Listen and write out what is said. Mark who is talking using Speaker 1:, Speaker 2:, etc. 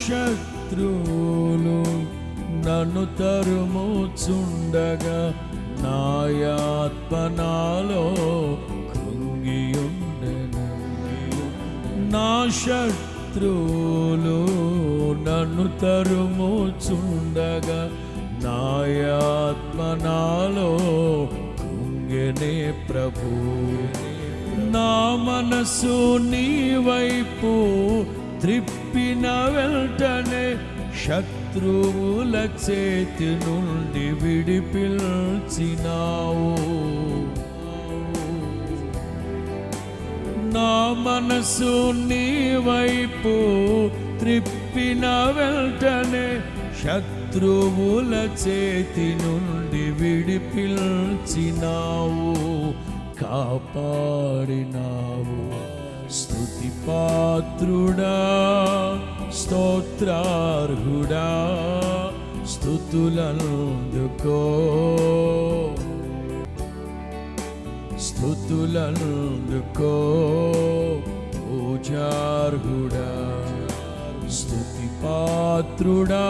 Speaker 1: శత్రువులు నన్ను తరుముచుండగా నా ఆత్మ నాలో కృంగియుండెను. నా శత్రువులు నన్ను తరుముచుండగా నా ఆత్మ నాలో కృంగెనే ప్రభు. నా మనసు నీ వైపు త్రిప్పిన వెంటనే శత్రువుల చేతి నుండి విడిపించినావు. నా మనసు నీ వైపు త్రిప్పిన వెంటనే శత్రువుల చేతి నుండి విడిపించినావు, కాపాడినావు. స్తుతి పాత్రుడా, స్తోత్రార్హుడా, స్తుతులందుకో, స్తుతులందుకో పూజార్హుడా. స్తుతి పాత్రుడా,